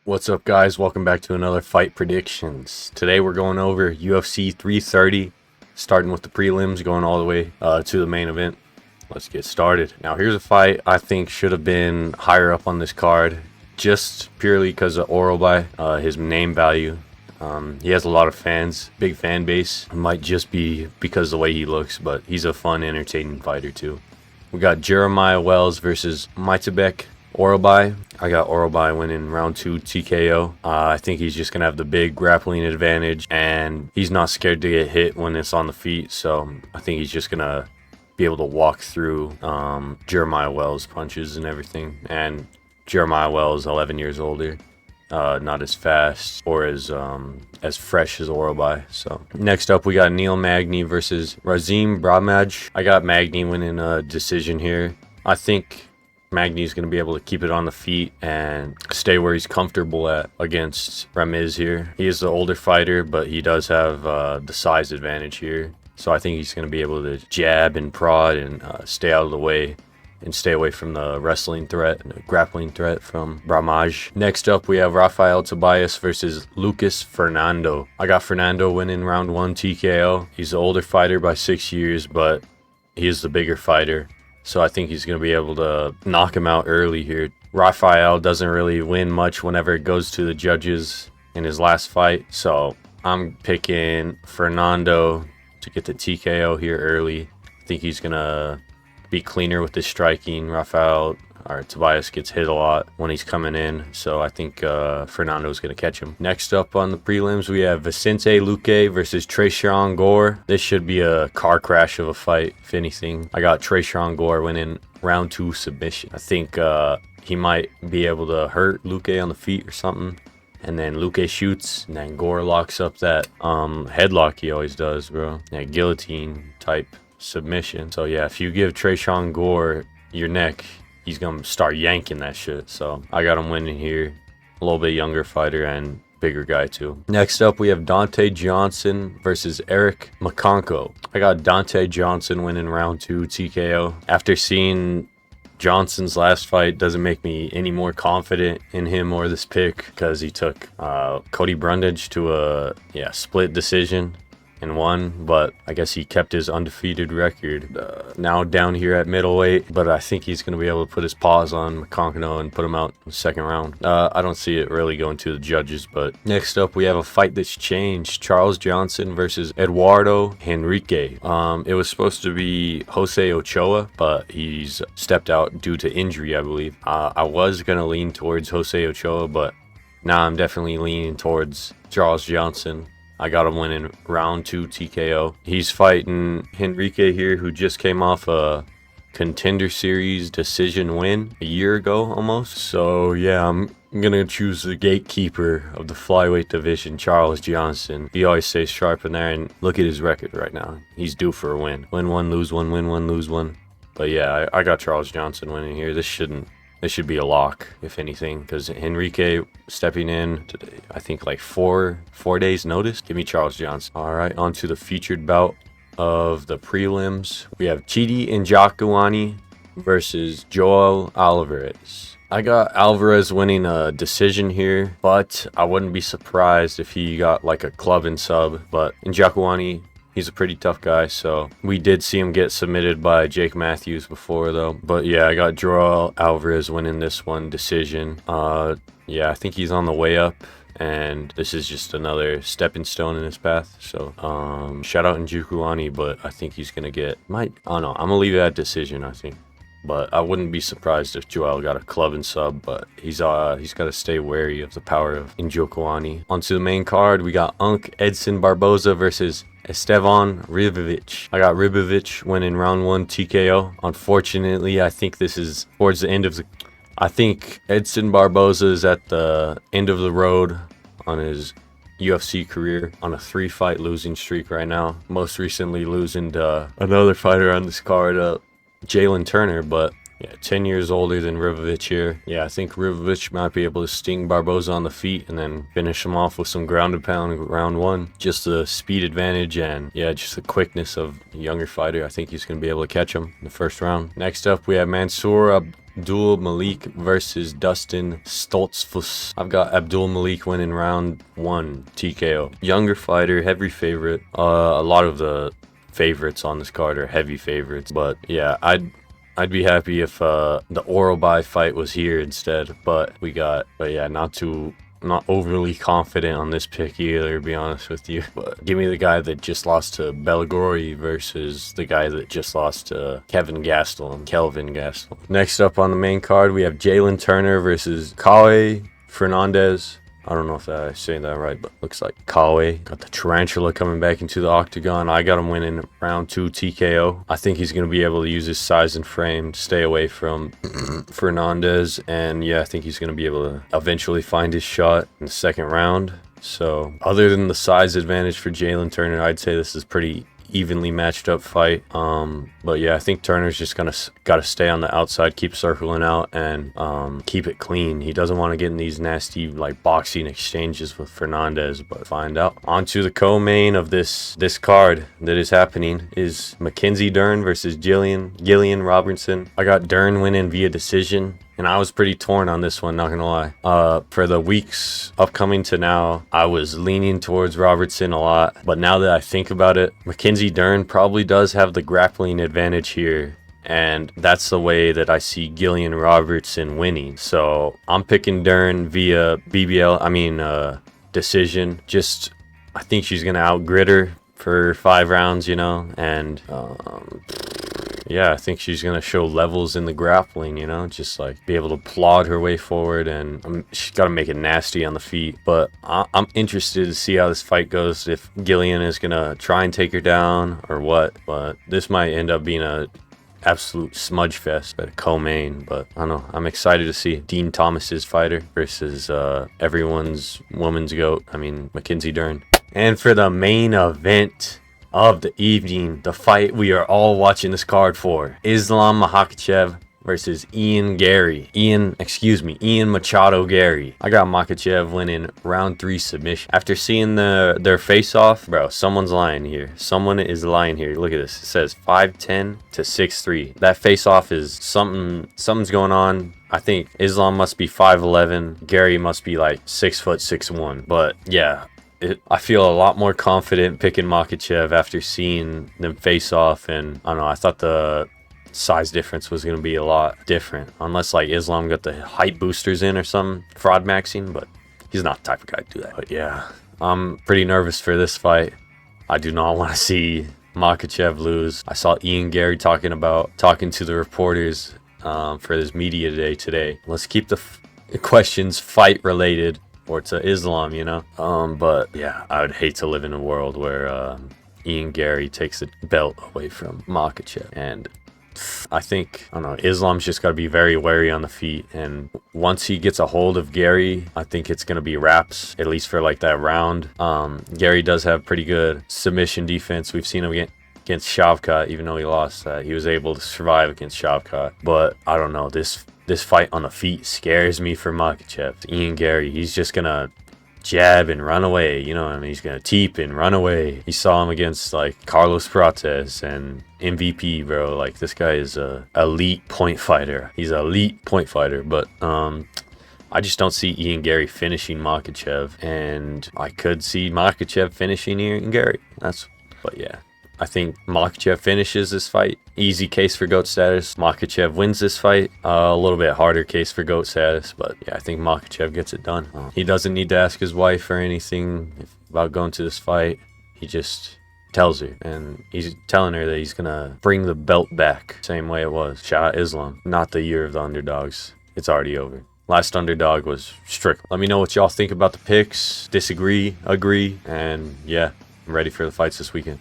What's up, guys? Welcome back to another Fight Predictions. Today we're going over UFC 330, starting with the prelims, going all the way to the main event. Let's get started. Now, here's a fight I think should have been higher up on this card, just purely because of Orolbai, his name value. He has a lot of fans, big fan base. It might just be because of the way he looks, but he's a fun, entertaining fighter too. We got Jeremiah Wells versus Maitabek Orolbai. I got Orolbai winning round 2 TKO. I think he's just going to have the big grappling advantage, and he's not scared to get hit when it's on the feet, so I think he's just going to be able to walk through Jeremiah Wells' punches and everything. And Jeremiah Wells, 11 years older, not as fast or as fresh as Orolbai. So next up, we got Neil Magny versus Razim Bramaj. I got Magny winning a decision here. I think Magny's going to be able to keep it on the feet and stay where he's comfortable at against Ramiz here. He is the older fighter, but he does have the size advantage here. So I think he's going to be able to jab and prod and stay out of the way and stay away from the wrestling threat and the grappling threat from Bramaj. Next up, we have Rafael Tobias versus Lucas Fernando. I got Fernando winning round 1 TKO. He's the older fighter by 6 years, but he is the bigger fighter. So I think he's going to be able to knock him out early here. Rafael doesn't really win much whenever it goes to the judges in his last fight. So I'm picking Fernando to get the TKO here early. I think he's going to be cleaner with his striking. Tobias gets hit a lot when he's coming in, so I think Fernando's going to catch him. Next up on the prelims, we have Vicente Luque versus Tresean Gore. This should be a car crash of a fight, if anything. I got Tresean Gore winning round 2 submission. I think he might be able to hurt Luque on the feet or something, and then Luque shoots, and then Gore locks up that headlock he always does, bro. That guillotine type submission. So yeah, if you give Tresean Gore your neck, he's gonna start yanking that shit. So I got him winning here. A little bit younger fighter and bigger guy too. Next up, we have Dante Johnson versus Eric McConko. I got Dante Johnson winning round 2 TKO. After seeing Johnson's last fight, doesn't make me any more confident in him or this pick, because he took Cody Brundage to a split decision and won, but I guess he kept his undefeated record. Now down here at middleweight, but I think he's going to be able to put his paws on McConaughey and put him out in the second round. I don't see it really going to the judges, but next up we have a fight that's changed. Charles Johnson versus Eduardo Henrique. It was supposed to be Jose Ochoa, but he's stepped out due to injury, I believe. I was going to lean towards Jose Ochoa, but now I'm definitely leaning towards Charles Johnson. I got him winning round 2 TKO. He's fighting Henrique here, who just came off a Contender Series decision win a year ago almost. So yeah, I'm gonna choose the gatekeeper of the flyweight division, Charles Johnson. He always stays sharp in there, and look at his record right now. He's due for a win. Win one, lose one, win one, lose one. But yeah, I got Charles Johnson winning here. This should be a lock, if anything, because Henrique stepping in today, I think like four days notice. Give me Charles Johnson. All right, on to the featured bout of the prelims. We have Chidi Njokuani versus Joel Alvarez. I got Alvarez winning a decision here, but I wouldn't be surprised if he got like a club and sub. But Njokuani, he's a pretty tough guy, so we did see him get submitted by Jake Matthews before, though. But yeah, I got Joel Alvarez winning this one decision. Yeah, I think he's on the way up, and this is just another stepping stone in his path. So shout out Njokuani, but I think he's gonna get I don't know. I'm gonna leave it at decision, I think. But I wouldn't be surprised if Joel got a club and sub, but he's got to stay wary of the power of Njokuani. Onto the main card, we got Edson Barboza versus Estevan Ribovic. I got Ribovic winning round 1 TKO. Unfortunately, I think this is towards the end of the... I think Edson Barboza is at the end of the road on his UFC career, on a 3-fight losing streak right now. Most recently losing to another fighter on this card, Jalen Turner, but yeah, 10 years older than Ribovic here. Yeah, I think Ribovic might be able to sting Barboza on the feet and then finish him off with some ground and pound round 1. Just the speed advantage and yeah, just the quickness of a younger fighter. I think he's going to be able to catch him in the first round. Next up, we have Mansour Abdul Malik versus Dustin Stoltzfus. I've got Abdul Malik winning round 1 TKO. Younger fighter, heavy favorite. A lot of the favorites on this card are heavy favorites, but yeah, I'd be happy if the Orobai fight was here instead, but yeah, not overly confident on this pick either, to be honest with you. But give me the guy that just lost to Belgori versus the guy that just lost to Kelvin Gastelum. Next up on the main card, we have Jalen Turner versus Kawe Fernandez. I don't know if I'm saying that right, but looks like Kawe. Got the tarantula coming back into the octagon. I got him winning round 2 TKO. I think he's going to be able to use his size and frame to stay away from Fernandez. And yeah, I think he's going to be able to eventually find his shot in the second round. So other than the size advantage for Jalen Turner, I'd say this is pretty evenly matched up fight. But yeah, I think Turner's just gotta stay on the outside, keep circling out, and keep it clean. He doesn't want to get in these nasty like boxing exchanges with Fernandez, but find out. On to the co-main of this card that is happening is Mackenzie Dern versus Gillian Robertson. I got Dern winning via decision, and I was pretty torn on this one, not gonna lie. For the weeks upcoming to now, I was leaning towards Robertson a lot. But now that I think about it, Mackenzie Dern probably does have the grappling advantage here. And that's the way that I see Gillian Robertson winning. So I'm picking Dern via decision. Just, I think she's gonna outgrit her for 5 rounds, you know, and yeah, I think she's gonna show levels in the grappling, you know, just like be able to plod her way forward, and she's got to make it nasty on the feet. But I'm interested to see how this fight goes, if Gillian is gonna try and take her down or what. But this might end up being a absolute smudge fest at a co-main. But I don't know, I'm excited to see Dean Thomas's fighter versus everyone's woman's goat, Mackenzie Dern. And for the main event of the evening, the fight we are all watching this card for, Islam Makhachev versus Ian Machado Garry. I got Makhachev winning round 3 submission. After seeing their face off, bro, someone's lying here. Someone is lying here. Look at this. It says 5'10" to 6'3". That face off is something's going on. I think Islam must be 5'11". Garry must be like 6 foot 6'1". But yeah, I feel a lot more confident picking Makhachev after seeing them face off. And I don't know, I thought the size difference was going to be a lot different, unless like Islam got the height boosters in or some fraud maxing, but he's not the type of guy to do that. But yeah, I'm pretty nervous for this fight. I do not want to see Makhachev lose. I saw Ian Garry talking to the reporters for his media day today. Let's keep the questions fight related or to Islam, you know. But yeah, I would hate to live in a world where Ian Garry takes the belt away from Makhachev. And I think, I don't know, Islam's just got to be very wary on the feet. And once he gets a hold of Garry, I think it's going to be wraps, at least for like that round. Garry does have pretty good submission defense. We've seen him against Shavkat, even though he lost that. He was able to survive against Shavkat. But I don't know, this fight on the feet scares me for Makhachev. Ian Garry, he's just going to jab and run away, you know. He's going to teep and run away. You saw him against like Carlos Prates and MVP, bro. Like, this guy is a elite point fighter. He's an elite point fighter. But I just don't see Ian Garry finishing Makhachev. And I could see Makhachev finishing Ian Garry. But yeah, I think Makhachev finishes this fight. Easy case for GOAT status. Makhachev wins this fight. A little bit harder case for GOAT status. But yeah, I think Makhachev gets it done. He doesn't need to ask his wife or anything about going to this fight. He just tells her. And he's telling her that he's going to bring the belt back. Same way it was. Shout out Islam. Not the year of the underdogs. It's already over. Last underdog was Strickland. Let me know what y'all think about the picks. Disagree, agree. And yeah, I'm ready for the fights this weekend.